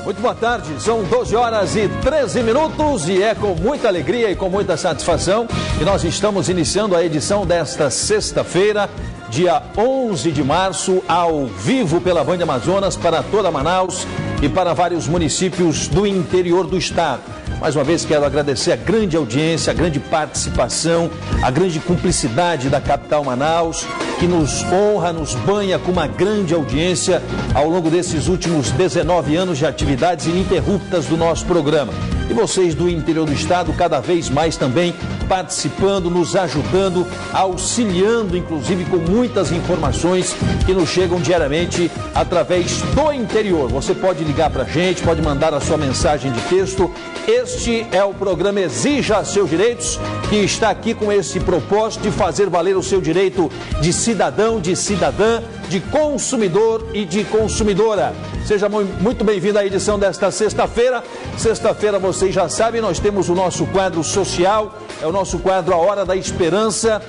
Muito boa tarde, são 12 horas e 13 minutos e é com muita alegria e com muita satisfação que nós estamos iniciando a edição desta sexta-feira, dia 11 de março, ao vivo pela Band Amazonas para toda Manaus e para vários municípios do interior do estado. Mais uma vez quero agradecer a grande audiência, a grande participação, a grande cumplicidade da capital Manaus, que nos honra, nos banha com uma grande audiência ao longo desses últimos 19 anos de atividades ininterruptas do nosso programa. E vocês do interior do estado cada vez mais também participando, nos ajudando, auxiliando, inclusive com muitas informações que nos chegam diariamente através do interior. Você pode ligar para a gente, pode mandar a sua mensagem de texto. Este é o programa Exija Seus Direitos, que está aqui com esse propósito de fazer valer o seu direito de cidadão, de cidadã, de consumidor e de consumidora. Seja muito bem-vindo à edição desta sexta-feira. Sexta-feira, vocês já sabem, nós temos o nosso quadro social, é o nosso quadro A Hora da Esperança.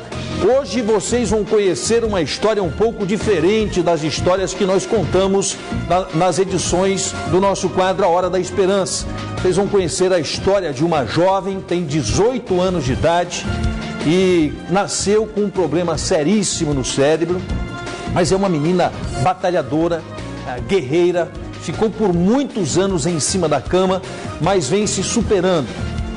Hoje vocês vão conhecer uma história um pouco diferente das histórias que nós contamos nas edições do nosso quadro A Hora da Esperança. Vocês vão conhecer a história de uma jovem, tem 18 anos de idade e nasceu com um problema seríssimo no cérebro, mas é uma menina batalhadora, guerreira, ficou por muitos anos em cima da cama, mas vem se superando,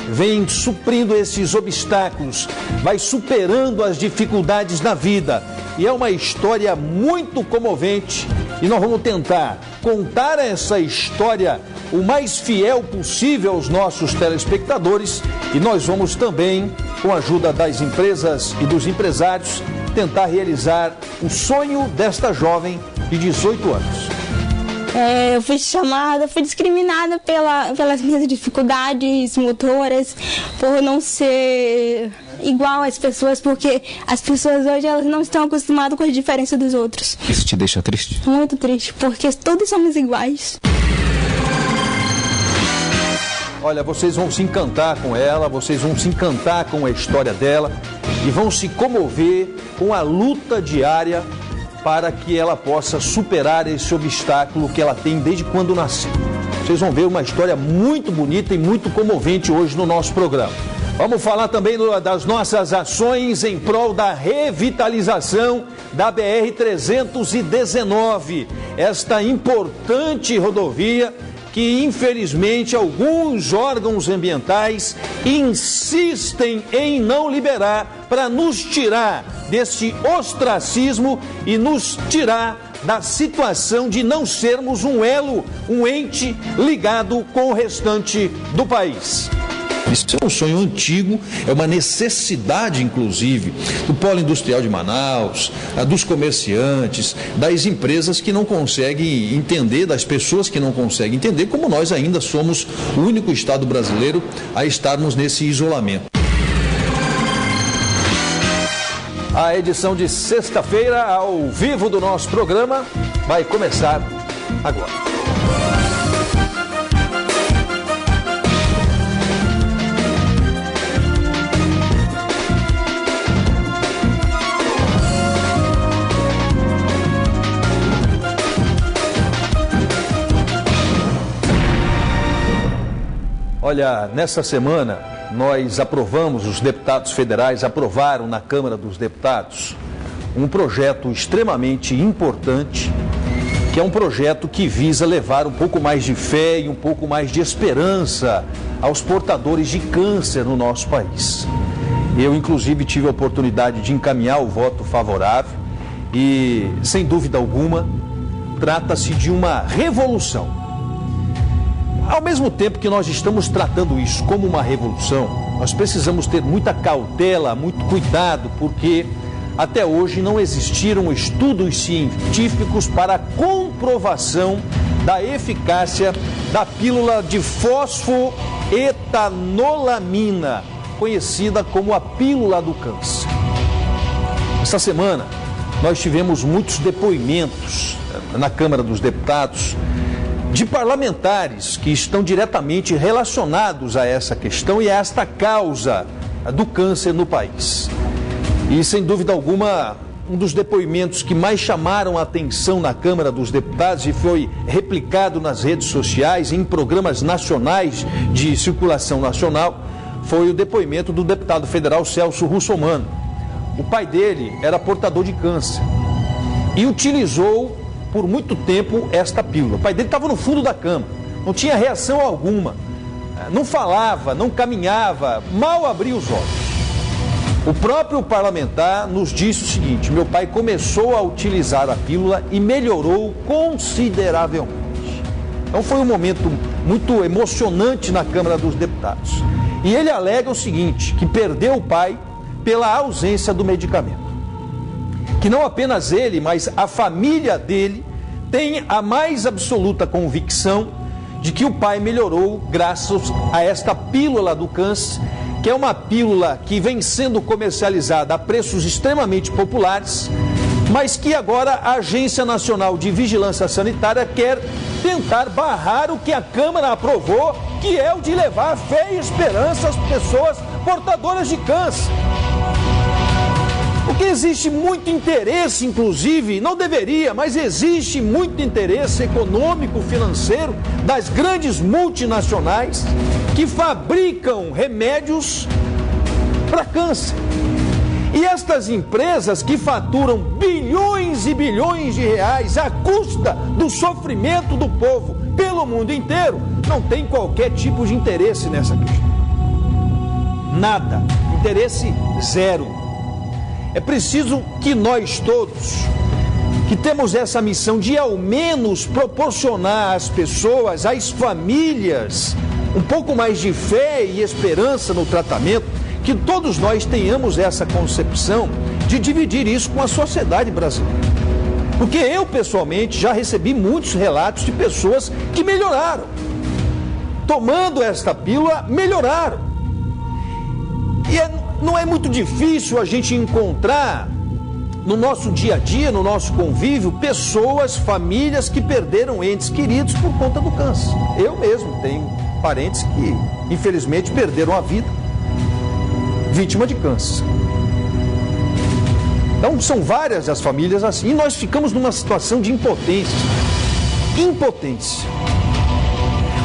vem suprindo esses obstáculos, vai superando as dificuldades da vida. E é uma história muito comovente e nós vamos tentar contar essa história o mais fiel possível aos nossos telespectadores e nós vamos também, com a ajuda das empresas e dos empresários, tentar realizar o sonho desta jovem de 18 anos. Eu fui chamada, fui discriminada pelas minhas dificuldades motoras, por não ser igual às pessoas, porque as pessoas hoje elas não estão acostumadas com a diferença dos outros. Isso te deixa triste? Muito triste, porque todos somos iguais. Olha, vocês vão se encantar com ela, vocês vão se encantar com a história dela e vão se comover com a luta diária para que ela possa superar esse obstáculo que ela tem desde quando nasceu. Vocês vão ver uma história muito bonita e muito comovente hoje no nosso programa. Vamos falar também das nossas ações em prol da revitalização da BR-319, esta importante rodovia que, infelizmente, alguns órgãos ambientais insistem em não liberar para nos tirar desse ostracismo e nos tirar da situação de não sermos um elo, um ente ligado com o restante do país. Isso é um sonho antigo, é uma necessidade, inclusive, do polo industrial de Manaus, dos comerciantes, das empresas que não conseguem entender, das pessoas que não conseguem entender, como nós ainda somos o único estado brasileiro a estarmos nesse isolamento. A edição de sexta-feira, ao vivo do nosso programa, vai começar agora. Olha, nessa semana nós aprovamos, os deputados federais aprovaram na Câmara dos Deputados um projeto extremamente importante, que é um projeto que visa levar um pouco mais de fé e um pouco mais de esperança aos portadores de câncer no nosso país. Eu, inclusive, tive a oportunidade de encaminhar o voto favorável e, sem dúvida alguma, trata-se de uma revolução. Ao mesmo tempo que nós estamos tratando isso como uma revolução, nós precisamos ter muita cautela, muito cuidado, porque até hoje não existiram estudos científicos para a comprovação da eficácia da pílula de fosfoetanolamina, conhecida como a pílula do câncer. Esta semana nós tivemos muitos depoimentos na Câmara dos Deputados de parlamentares que estão diretamente relacionados a essa questão e a esta causa do câncer no país. E, sem dúvida alguma, um dos depoimentos que mais chamaram a atenção na Câmara dos Deputados e foi replicado nas redes sociais, em programas nacionais de circulação nacional, foi o depoimento do deputado federal Celso Russomano. O pai dele era portador de câncer e utilizou por muito tempo esta pílula. O pai dele estava no fundo da cama, não tinha reação alguma, não falava, não caminhava, mal abria os olhos. O próprio parlamentar nos disse o seguinte: meu pai começou a utilizar a pílula e melhorou consideravelmente. Então foi um momento muito emocionante na Câmara dos Deputados. E ele alega o seguinte, que perdeu o pai pela ausência do medicamento. Que não apenas ele, mas a família dele tem a mais absoluta convicção de que o pai melhorou graças a esta pílula do câncer, que é uma pílula que vem sendo comercializada a preços extremamente populares, mas que agora a Agência Nacional de Vigilância Sanitária quer tentar barrar o que a Câmara aprovou, que é o de levar fé e esperança às pessoas portadoras de câncer. Porque existe muito interesse, inclusive, não deveria, mas existe muito interesse econômico, financeiro, das grandes multinacionais que fabricam remédios para câncer. E estas empresas que faturam bilhões e bilhões de reais à custa do sofrimento do povo pelo mundo inteiro, não tem qualquer tipo de interesse nessa questão. Nada. Interesse zero. É preciso que nós todos, que temos essa missão de ao menos proporcionar às pessoas, às famílias, um pouco mais de fé e esperança no tratamento, que todos nós tenhamos essa concepção de dividir isso com a sociedade brasileira. Porque eu, pessoalmente, já recebi muitos relatos de pessoas que melhoraram. Tomando esta pílula, melhoraram. E não é muito difícil a gente encontrar no nosso dia a dia, no nosso convívio, pessoas, famílias que perderam entes queridos por conta do câncer. Eu mesmo tenho parentes que, infelizmente, perderam a vida vítima de câncer. Então, são várias as famílias assim, e nós ficamos numa situação de impotência. Impotência.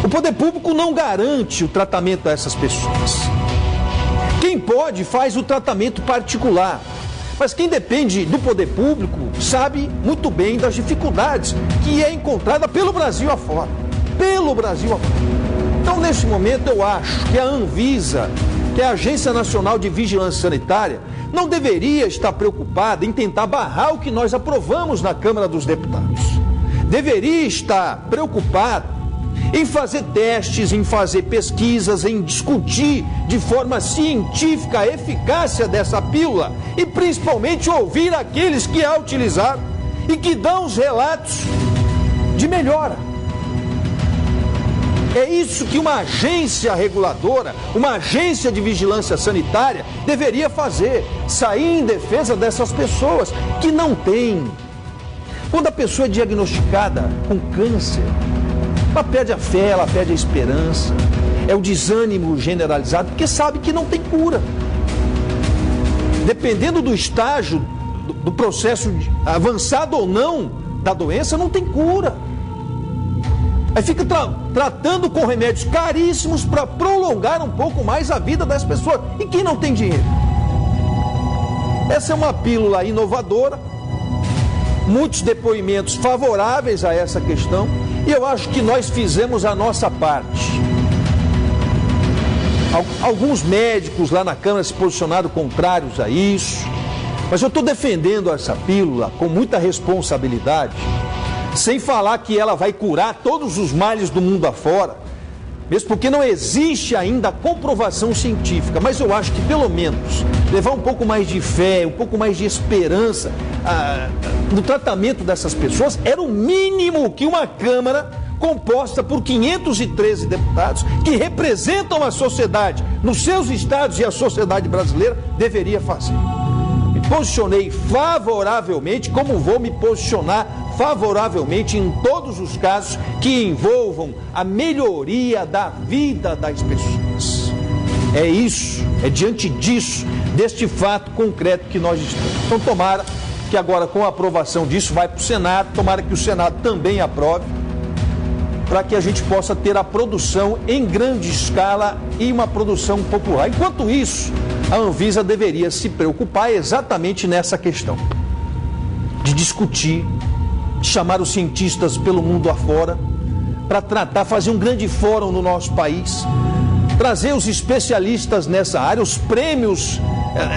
O poder público não garante o tratamento a essas pessoas. Quem pode faz o tratamento particular, mas quem depende do poder público sabe muito bem das dificuldades que é encontrada pelo Brasil afora. Pelo Brasil afora. Então, nesse momento, eu acho que a Anvisa, que é a Agência Nacional de Vigilância Sanitária, não deveria estar preocupada em tentar barrar o que nós aprovamos na Câmara dos Deputados. Deveria estar preocupada em fazer testes, em fazer pesquisas, em discutir de forma científica a eficácia dessa pílula e principalmente ouvir aqueles que a utilizaram e que dão os relatos de melhora. É isso que uma agência reguladora, uma agência de vigilância sanitária deveria fazer, sair em defesa dessas pessoas que não têm. Quando a pessoa é diagnosticada com câncer, ela perde a fé, ela perde a esperança, é o desânimo generalizado, porque sabe que não tem cura. Dependendo do estágio, do processo avançado ou não da doença, não tem cura. Aí fica tratando com remédios caríssimos para prolongar um pouco mais a vida das pessoas. E quem não tem dinheiro? Essa é uma pílula inovadora, muitos depoimentos favoráveis a essa questão, e eu acho que nós fizemos a nossa parte. Alguns médicos lá na Câmara se posicionaram contrários a isso, mas eu estou defendendo essa pílula com muita responsabilidade, sem falar que ela vai curar todos os males do mundo afora, mesmo porque não existe ainda comprovação científica, mas eu acho que pelo menos levar um pouco mais de fé, um pouco mais de esperança no tratamento dessas pessoas era o mínimo que uma Câmara composta por 513 deputados que representam a sociedade nos seus estados e a sociedade brasileira deveria fazer. Me posicionei favoravelmente, como vou me posicionar favoravelmente em todos os casos que envolvam a melhoria da vida das pessoas. É isso, é diante disso, deste fato concreto que nós estamos. Então, tomara que agora com a aprovação disso vai para o Senado, tomara que o Senado também aprove, para que a gente possa ter a produção em grande escala e uma produção popular. Enquanto isso, a Anvisa deveria se preocupar exatamente nessa questão, de discutir, de chamar os cientistas pelo mundo afora, para tratar, fazer um grande fórum no nosso país, trazer os especialistas nessa área, os prêmios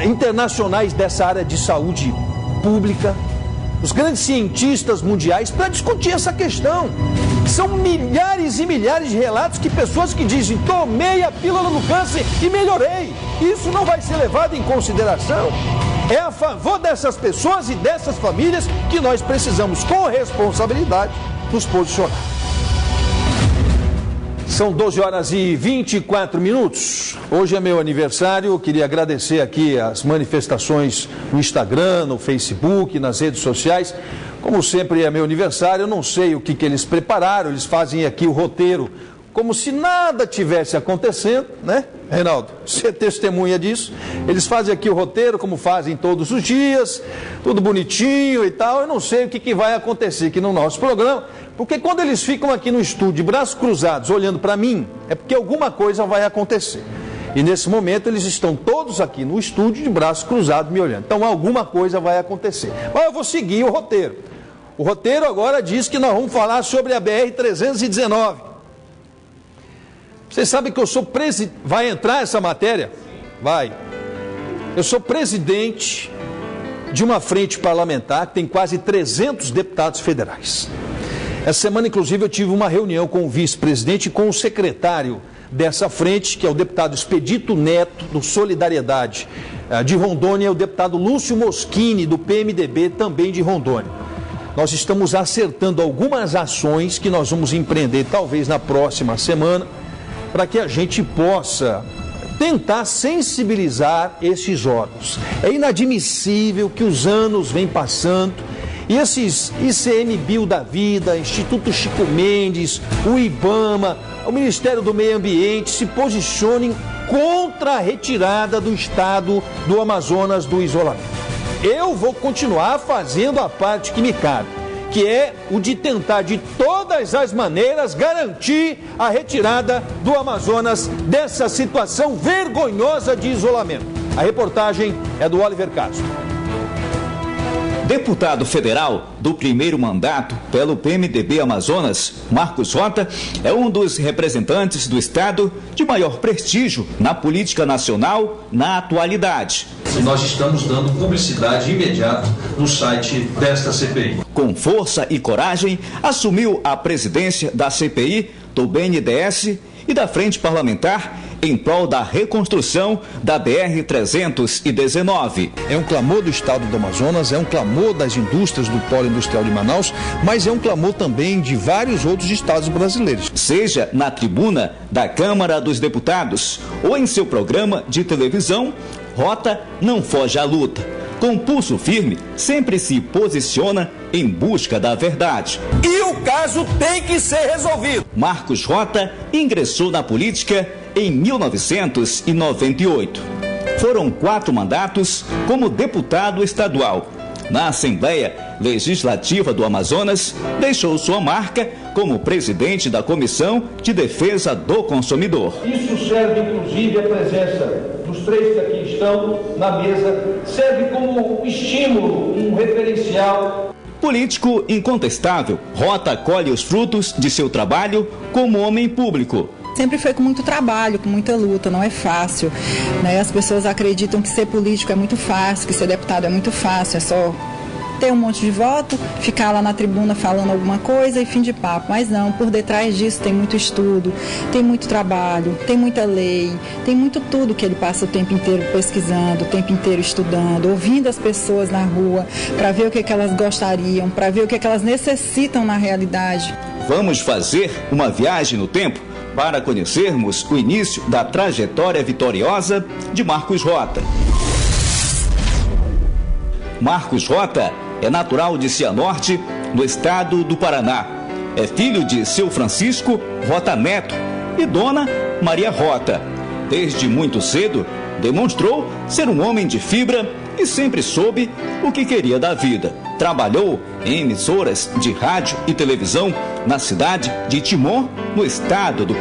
internacionais dessa área de saúde pública, os grandes cientistas mundiais, para discutir essa questão. São milhares e milhares de relatos que pessoas que dizem: tomei a pílula do câncer e melhorei. Isso não vai ser levado em consideração. É a favor dessas pessoas e dessas famílias que nós precisamos, com responsabilidade, nos posicionar. São 12 horas e 24 minutos. Hoje é meu aniversário. Eu queria agradecer aqui as manifestações no Instagram, no Facebook, nas redes sociais. Como sempre é meu aniversário, eu não sei o que eles prepararam. Eles fazem aqui o roteiro como se nada tivesse acontecendo, né, Reinaldo? Você é testemunha disso. Eles fazem aqui o roteiro como fazem todos os dias, tudo bonitinho e tal. Eu não sei o que vai acontecer aqui no nosso programa, porque quando eles ficam aqui no estúdio, de braços cruzados, olhando para mim, é porque alguma coisa vai acontecer. E nesse momento eles estão todos aqui no estúdio, de braços cruzados, me olhando. Então alguma coisa vai acontecer. Mas eu vou seguir o roteiro. O roteiro agora diz que nós vamos falar sobre a BR-319. Vocês sabem que eu sou presidente... Vai entrar essa matéria? Vai. Eu sou presidente de uma frente parlamentar que tem quase 300 deputados federais. Essa semana, inclusive, eu tive uma reunião com o vice-presidente e com o secretário dessa frente, que é o deputado Expedito Neto, do Solidariedade de Rondônia, e o deputado Lúcio Moschini, do PMDB, também de Rondônia. Nós estamos acertando algumas ações que nós vamos empreender, talvez na próxima semana, para que a gente possa tentar sensibilizar esses órgãos. É inadmissível que os anos vêm passando e esses ICMBio da vida, Instituto Chico Mendes, o IBAMA, o Ministério do Meio Ambiente se posicionem contra a retirada do estado do Amazonas do isolamento. Eu vou continuar fazendo a parte que me cabe, que é o de tentar de todas as maneiras garantir a retirada do Amazonas dessa situação vergonhosa de isolamento. A reportagem é do Oliver Castro. Deputado federal do primeiro mandato pelo PMDB Amazonas, Marcos Rota, é um dos representantes do estado de maior prestígio na política nacional na atualidade. Nós estamos dando publicidade imediata no site desta CPI. Com força e coragem, assumiu a presidência da CPI, do BNDES e da Frente Parlamentar em prol da reconstrução da BR-319. É um clamor do estado do Amazonas, é um clamor das indústrias do Polo Industrial de Manaus, mas é um clamor também de vários outros estados brasileiros. Seja na tribuna da Câmara dos Deputados ou em seu programa de televisão, Rota não foge à luta. Com pulso firme, sempre se posiciona em busca da verdade. E o caso tem que ser resolvido. Marcos Rota ingressou na política em 1998. Foram 4 mandatos como deputado estadual. Na Assembleia Legislativa do Amazonas, deixou sua marca como presidente da Comissão de Defesa do Consumidor. Isso serve, inclusive, a presença dos 3 que aqui estão na mesa, serve como estímulo, um referencial. Político incontestável, Rota colhe os frutos de seu trabalho como homem público. Sempre foi com muito trabalho, com muita luta, não é fácil, né? As pessoas acreditam que ser político é muito fácil, que ser deputado é muito fácil, é só ter um monte de voto, ficar lá na tribuna falando alguma coisa e fim de papo. Mas não, por detrás disso tem muito estudo, tem muito trabalho, tem muita lei, tem muito tudo que ele passa o tempo inteiro pesquisando, o tempo inteiro estudando, ouvindo as pessoas na rua, para ver o que elas gostariam, para ver o que elas necessitam na realidade. Vamos fazer uma viagem no tempo para conhecermos o início da trajetória vitoriosa de Marcos Rota. Marcos Rota é natural de Cianorte, no estado do Paraná. É filho de seu Francisco Rota Neto e dona Maria Rota. Desde muito cedo, demonstrou ser um homem de fibra e sempre soube o que queria da vida. Trabalhou em emissoras de rádio e televisão na cidade de Timon, no estado do